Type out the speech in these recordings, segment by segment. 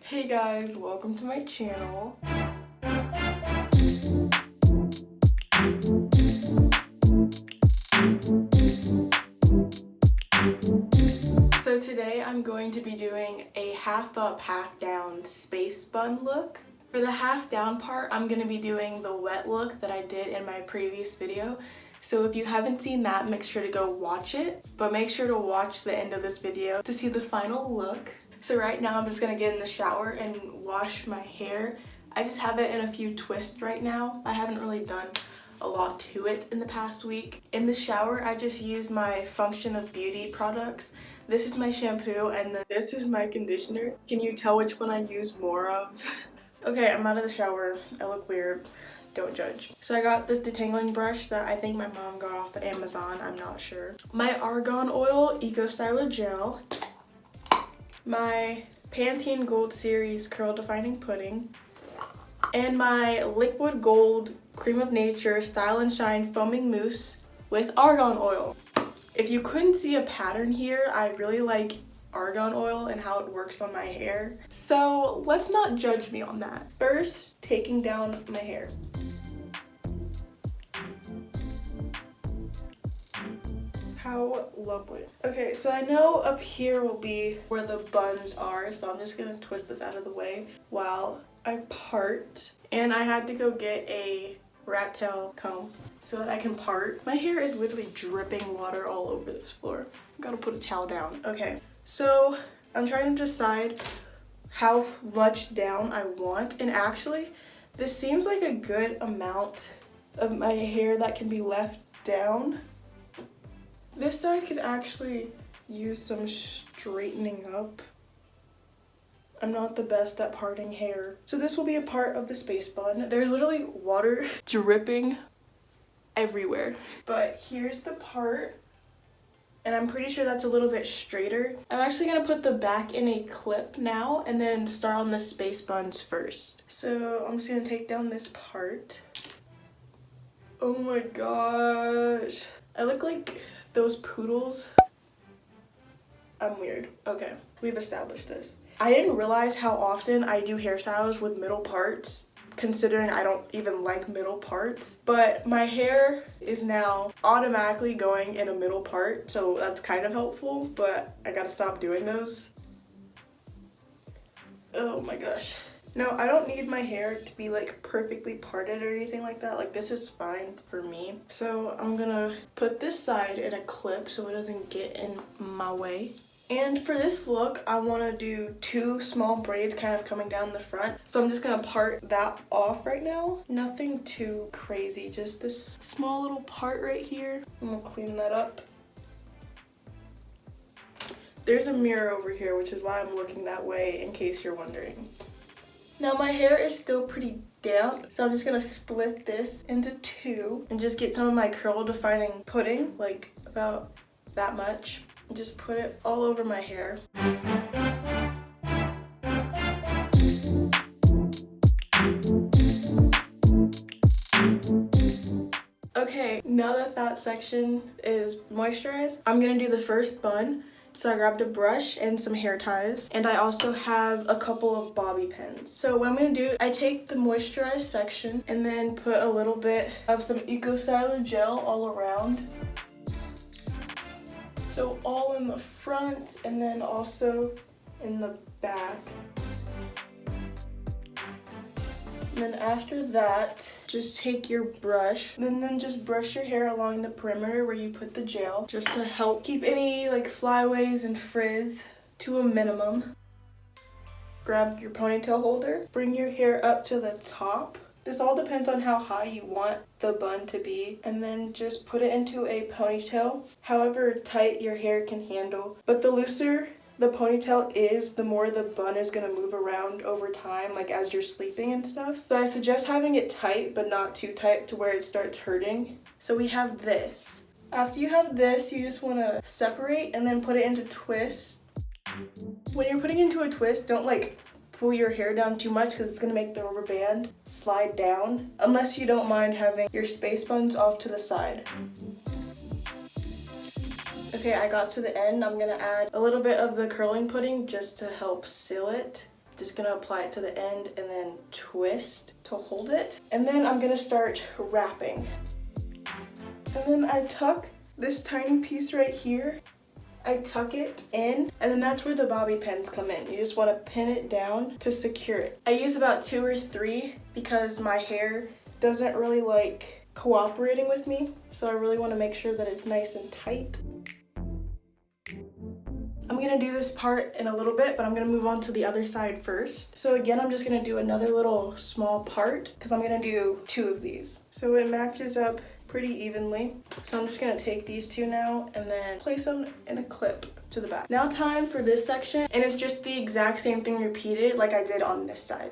Hey guys, welcome to my channel. So today I'm going to be doing a half up, half down space bun look. For the half down part, I'm going to be doing the wet look that I did in my previous video. So if you haven't seen that, make sure to go watch it, but make sure to watch the end of this video to see the final look. So right now I'm just going to get in the shower and wash my hair. I just have it in a few twists right now. I haven't really done a lot to it in the past week. In the shower, I just use my Function of Beauty products. This is my shampoo and then this is my conditioner. Can you tell which one I use more of? Okay, I'm out of the shower. I look weird. Don't judge. So I got this detangling brush that I think my mom got off of Amazon. I'm not sure. My Argan Oil Eco Styler Gel. My Pantene Gold Series Curl Defining Pudding. And my Liquid Gold Cream of Nature Style and Shine Foaming Mousse with Argan Oil. If you couldn't see a pattern here, I really like argan oil and how it works on my hair. So let's not judge me on that. First, taking down my hair. How lovely. Okay, so I know up here will be where the buns are, so I'm just gonna twist this out of the way while I part. And I had to go get a rat tail comb so that I can part. My hair is literally dripping water all over this floor. I gotta put a towel down. Okay, so I'm trying to decide how much down I want, and actually this seems like a good amount of my hair that can be left down. This side could actually use some straightening up. I'm not the best at parting hair. So this will be a part of the space bun. There's literally water dripping everywhere. But here's the part. And I'm pretty sure that's a little bit straighter. I'm actually gonna put the back in a clip now and then start on the space buns first. So I'm just gonna take down this part. Oh my gosh. I look like those poodles. I'm weird. Okay, we've established this. I didn't realize how often I do hairstyles with middle parts, considering I don't even like middle parts. But my hair is now automatically going in a middle part, so that's kind of helpful, but I gotta stop doing those. Oh my gosh. No, I don't need my hair to be like perfectly parted or anything like that. Like, this is fine for me. So I'm gonna put this side in a clip so it doesn't get in my way. And for this look, I want to do two small braids kind of coming down the front. So I'm just going to part that off right now. Nothing too crazy, just this small little part right here. I'm going to clean that up. There's a mirror over here, which is why I'm looking that way, in case you're wondering. Now my hair is still pretty damp, so I'm just going to split this into two and just get some of my curl defining pudding, like about that much. Just put it all over my hair. Okay, now that that section is moisturized, I'm gonna do the first bun. So I grabbed a brush and some hair ties, and I also have a couple of bobby pins. So what I'm gonna do, I take the moisturized section and then put a little bit of some Eco Styler gel all around. So all in the front and then also in the back. And then after that, just take your brush and then just brush your hair along the perimeter where you put the gel, just to help keep any like flyaways and frizz to a minimum. Grab your ponytail holder, bring your hair up to the top. This all depends on how high you want the bun to be, and then just put it into a ponytail, however tight your hair can handle. But the looser the ponytail is, the more the bun is going to move around over time, like as you're sleeping and stuff. So I suggest having it tight, but not too tight to where it starts hurting. So we have this. After you have this, you just want to separate and then put it into twists. When you're putting into a twist, don't like pull your hair down too much because it's going to make the rubber band slide down, unless you don't mind having your space buns off to the side. Okay, I got to the end. I'm going to add a little bit of the curling pudding just to help seal it. Just gonna apply it to the end and then twist to hold it. And then I'm gonna start wrapping. And then I tuck this tiny piece right here. I tuck it in, and then that's where the bobby pins come in. You just want to pin it down to secure it. I use about 2 or 3 because my hair doesn't really like cooperating with me, so I really want to make sure that it's nice and tight. I'm gonna do this part in a little bit, but I'm gonna move on to the other side first. So again, I'm just gonna do another little small part because I'm gonna do 2 of these. So it matches up pretty evenly. So I'm just gonna take these 2 now and then place them in a clip to the back. Now time for this section, and it's just the exact same thing repeated like I did on this side.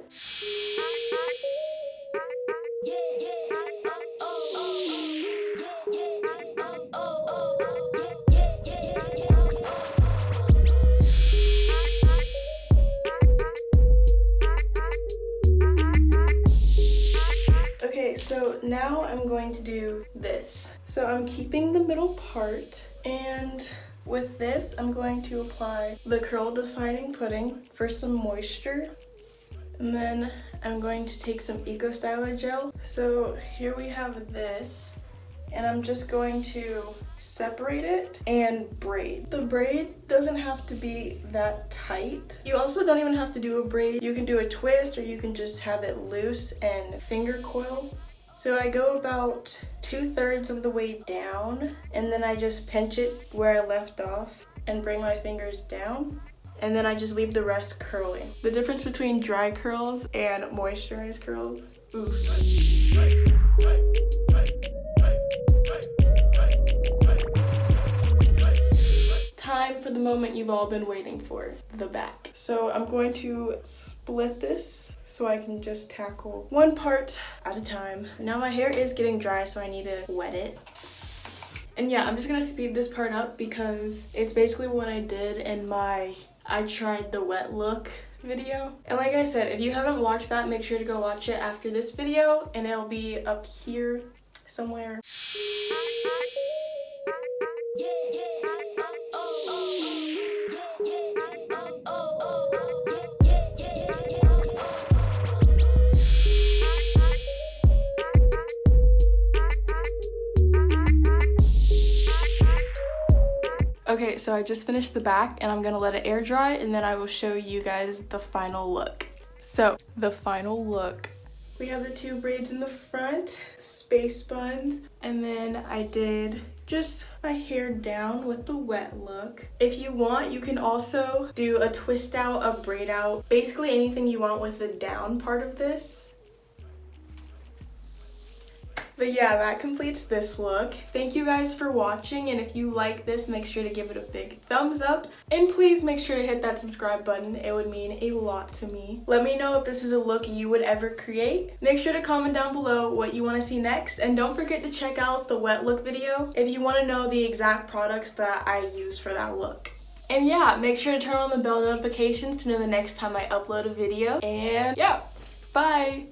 Okay, so now I'm going to do this. So I'm keeping the middle part, and with this I'm going to apply the curl defining pudding for some moisture, and then I'm going to take some Eco Styler gel. So here we have this, and I'm just going to separate it and braid. The braid doesn't have to be that tight. You also don't even have to do a braid. You can do a twist, or you can just have it loose and finger coil. So I go about 2/3 of the way down, and then I just pinch it where I left off and bring my fingers down, and then I just leave the rest curling. The difference between dry curls and moisturized curls. Ooh. Time for the moment you've all been waiting for, the back. So I'm going to split this so I can just tackle one part at a time. Now my hair is getting dry, so I need to wet it. And yeah, I'm just gonna speed this part up because it's basically what I did in my I tried the wet look video. And like I said, if you haven't watched that, make sure to go watch it after this video, and it'll be up here somewhere. Okay, so I just finished the back, and I'm gonna let it air dry, and then I will show you guys the final look. So, the final look. We have the 2 braids in the front, space buns, and then I did just my hair down with the wet look. If you want, you can also do a twist out, a braid out, basically anything you want with the down part of this. But yeah, that completes this look. Thank you guys for watching, and if you like this, make sure to give it a big thumbs up, and please make sure to hit that subscribe button. It would mean a lot to me. Let me know if this is a look you would ever create. Make sure to comment down below what you want to see next, and don't forget to check out the wet look video if you want to know the exact products that I use for that look. And yeah, make sure to turn on the bell notifications to know the next time I upload a video, and yeah, bye!